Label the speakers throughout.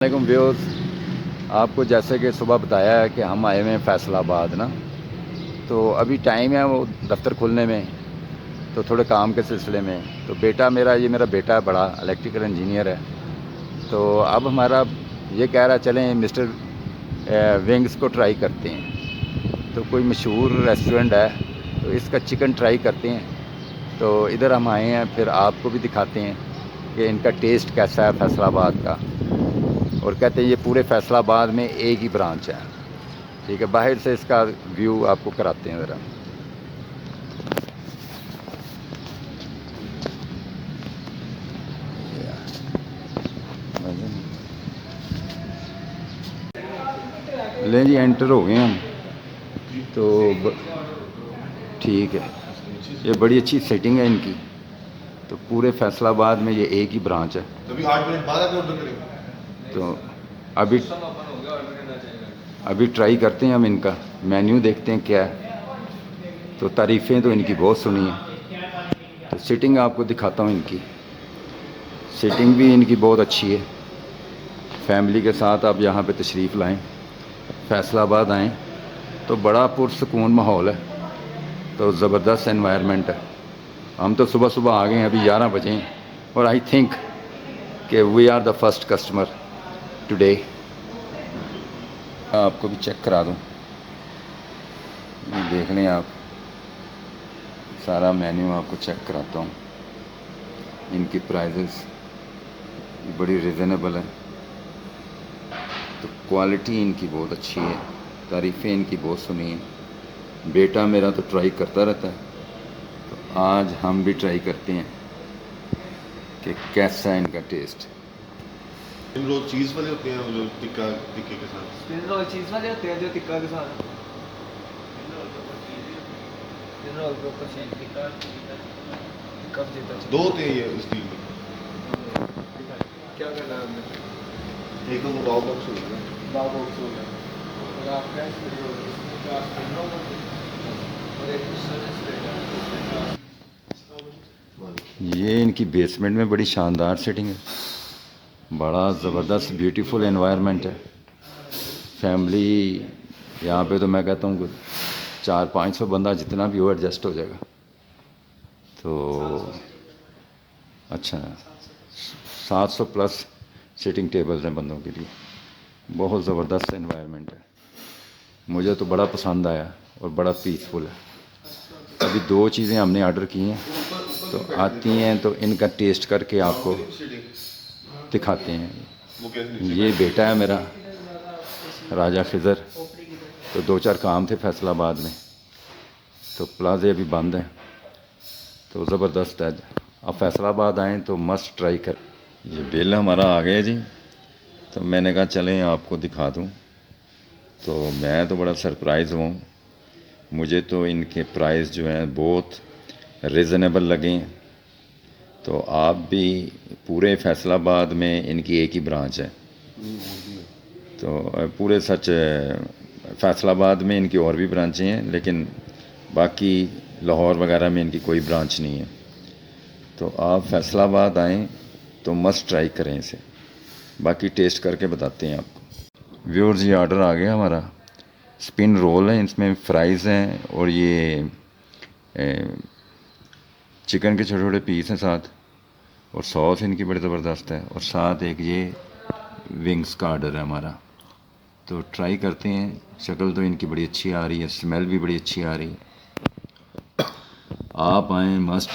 Speaker 1: वालेकुम व्यूअर्स। आपको जैसे कि सुबह बताया है कि हम आए हुए हैं फैसलाबाद ना। तो अभी टाइम है वो दफ्तर खुलने में, तो थोड़े काम के सिलसिले में। तो मेरा बेटा है, बड़ा इलेक्ट्रिकल इंजीनियर है। तो अब हमारा ये कह रहा चलें मिस्टर विंग्स को ट्राई करते हैं। तो कोई मशहूर रेस्टोरेंट है, तो इसका चिकन ट्राई करते हैं। तो इधर हम आए हैं, फिर आपको भी दिखाते हैं कि इनका टेस्ट कैसा है फैसलाबाद का। और कहते हैं ये पूरे फैसलाबाद में एक ही ब्रांच है। ठीक है, बाहर से इसका व्यू आपको कराते हैं ज़रा। लें जी, एंटर हो गए हम। तो ठीक है, ये बड़ी अच्छी सेटिंग है इनकी। तो पूरे फैसलाबाद में ये एक ही ब्रांच है।
Speaker 2: तभी 8 मिनट बाद आके ऑर्डर करेंगे।
Speaker 1: तो अभी अभी ट्राई करते हैं हम, इनका मेन्यू देखते हैं क्या है। तो तारीफ़ें तो इनकी बहुत सुनी है। तो सीटिंग आपको दिखाता हूँ इनकी। सीटिंग भी इनकी बहुत अच्छी है। फैमिली के साथ आप यहाँ पे तशरीफ़ लाएं, फैसलाबाद आएँ तो बड़ा पुरसकून माहौल है। तो ज़बरदस्त एनवायरनमेंट है। हम तो सुबह सुबह आ गए हैं, अभी 11 बजे हैं। और आई थिंक कि we are the first customer today. आपको भी चेक करा दूँ, देख लें आप। सारा मेन्यू आपको चेक कराता हूँ। इनकी प्राइजेस बड़ी रिजनेबल है। तो क्वालिटी इनकी बहुत अच्छी है। तारीफ़ें इनकी बहुत सुनी है। बेटा मेरा तो ट्राई करता रहता है, तो आज हम भी ट्राई करते हैं कि कैसा है इनका टेस्ट।
Speaker 2: इन रोल चीज़ वाले होते हैं जो टिक्का टिक्के के साथ।
Speaker 3: स्पिन रोल चीज़ वाले होते हैं जो टिक्का के साथ। स्पिन रोल के ऊपर चीज़ टिक्का टिक्का देता है।
Speaker 2: 2 होते हैं ये इस डील में।
Speaker 3: क्या करना है हमने?
Speaker 2: एक तो वो बाव बॉक्स हो गया,
Speaker 3: बाव बॉक्स हो गया और आपका स्पिन रोल इसमें क्या स्पिन रोल और एक दूसरा
Speaker 1: ये इनकी बेसमेंट में बड़ी शानदार सेटिंग है। बड़ा ज़बरदस्त ब्यूटीफुल एनवायरनमेंट है। फैमिली यहाँ पे तो मैं कहता हूँ 400-500 बंदा जितना भी हो एडजस्ट हो जाएगा। तो अच्छा, 700 प्लस सिटिंग टेबल्स हैं बंदों के लिए। बहुत ज़बरदस्त एनवायरनमेंट है। मुझे तो बड़ा पसंद आया और बड़ा पीसफुल है। अभी 2 चीज़ें हमने ऑर्डर की हैं, तो आती हैं तो इनका टेस्ट करके आपको दिखाते हैं।
Speaker 2: वो कैसे
Speaker 1: ये बेटा है मेरा, राजा खिज़र। तो 2-4 काम थे फैसलाबाद में, तो प्लाजे अभी बंद हैं। तो ज़बरदस्त है। आप फैसलाबाद आएँ तो मस्ट ट्राई कर। ये बिल हमारा आ गया जी। तो मैंने कहा चलें आपको दिखा दूँ। तो मैं तो बड़ा सरप्राइज़ हूँ। मुझे तो इनके प्राइस जो हैं बहुत रिजनेबल लगे। तो आप भी, पूरे फैसलाबाद में इनकी एक ही ब्रांच है। तो पूरे सच फैसलाबाद में इनकी और भी ब्रांचें हैं, लेकिन बाकी लाहौर वगैरह में इनकी कोई ब्रांच नहीं है। तो आप फैसलाबाद आएँ तो मस्ट ट्राई करें इसे। बाकी टेस्ट करके बताते हैं आपको। व्यूअर्स, ये ऑर्डर आ गया हमारा। स्पिन रोल है, इसमें फ्राइज़ हैं और ये चिकन के छोटे छोटे पीस हैं साथ। और सॉस इनकी बड़ी ज़बरदस्त है। और साथ एक ये विंग्स का ऑर्डर है हमारा। तो ट्राई करते हैं। शक्ल तो इनकी बड़ी अच्छी आ रही है, स्मेल भी बड़ी अच्छी आ रही है। आप आएँ मस्ट।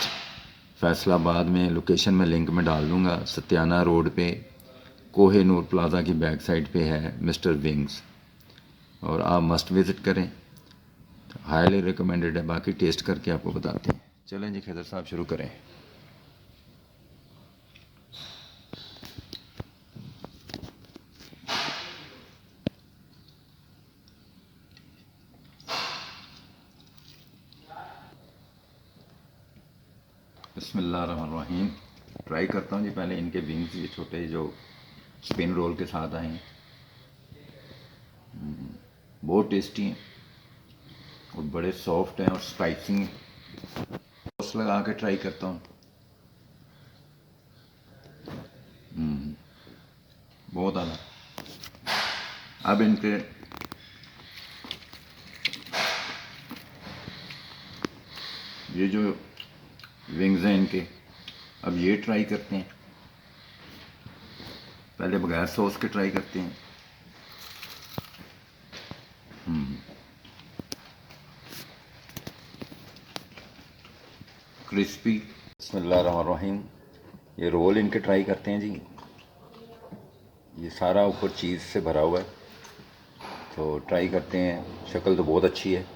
Speaker 1: फैसलाबाद में लोकेशन मैं लिंक में डाल दूँगा। सत्याना रोड पे कोहे-नूर प्लाज़ा की बैक साइड पे है मिस्टर विंग्स, और आप मस्ट विज़िट करें। हाईली रिकमेंडेड है। बाकी टेस्ट करके आपको बताते हैं। चलें जी खैदर साहब, शुरू करें। बिस्मिल्लाहिर्रहमानिर्रहीम। ट्राई करता हूँ जी पहले इनके विंग्स, ये छोटे जो स्पिन रोल के साथ आए हैं। बहुत टेस्टी हैं और बड़े सॉफ्ट हैं और स्पाइसी हैं। सॉस लगा के ट्राई करता हूँ। बहुत आला। अब इनके ये जो विंग्स हैं इनके, अब ये ट्राई करते हैं। पहले बगैर सॉस के ट्राई करते हैं। क्रिस्पी। बिस्मिल्लाहिर्रहमानिर्रहीम। ये रोल इनके ट्राई करते हैं जी। ये सारा ऊपर चीज़ से भरा हुआ है, तो ट्राई करते हैं। शक्ल तो बहुत अच्छी है।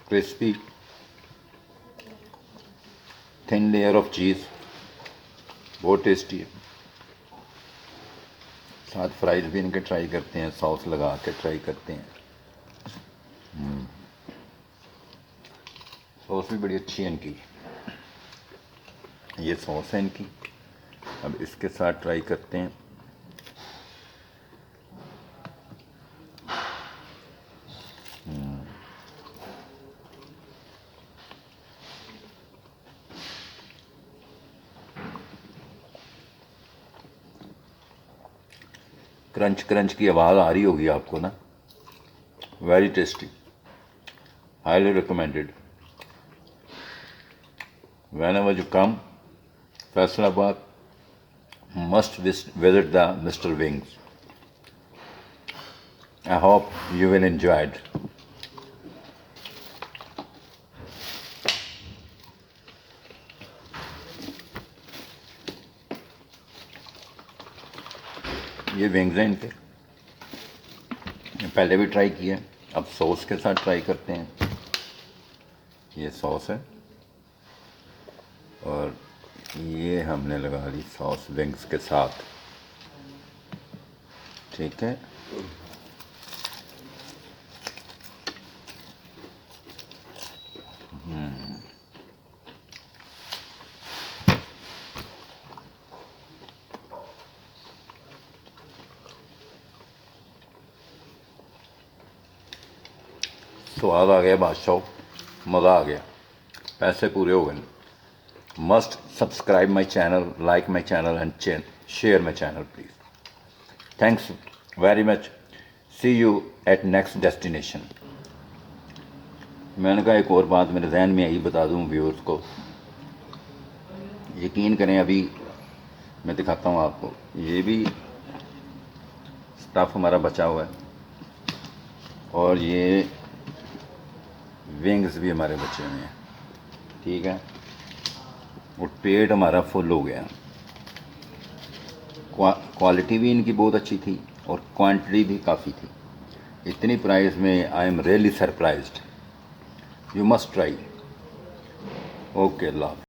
Speaker 1: क्रिस्पी थिन लेयर ऑफ चीज़, बहुत टेस्टी है। साथ फ्राइज भी इनके ट्राई करते हैं, सॉस लगा के ट्राई करते हैं। सॉस भी बड़ी अच्छी है इनकी। ये सॉस है इनकी। अब इसके साथ ट्राई करते हैं। क्रंच क्रंच की आवाज़ आ रही होगी आपको ना। Very tasty, highly recommended. Whenever you come Faisalabad, must visit the Mr. Wings. I hope you will enjoy it. ये विंग्स हैं इनके, पहले भी ट्राई किए, अब सॉस के साथ ट्राई करते हैं। ये सॉस है और ये हमने लगा ली सॉस विंग्स के साथ। ठीक है। स्वाद आ गया बादशाह, मज़ा आ गया, पैसे पूरे हो गए। Must subscribe my channel, like my channel and share my channel please. Thanks very much. See you at next destination. मैंने कहा एक और बात मेरे जहन में आई, बता दूं व्यूअर्स को। यकीन करें, अभी मैं दिखाता हूं आपको। ये भी स्टफ़ हमारा बचा हुआ है और ये विंग्स भी हमारे बचे हुए हैं। ठीक है। और पेट हमारा फुल हो गया। क्वालिटी भी इनकी बहुत अच्छी थी और क्वांटिटी भी काफ़ी थी। इतनी प्राइस में I am really surprised. You must try. Okay, Allah.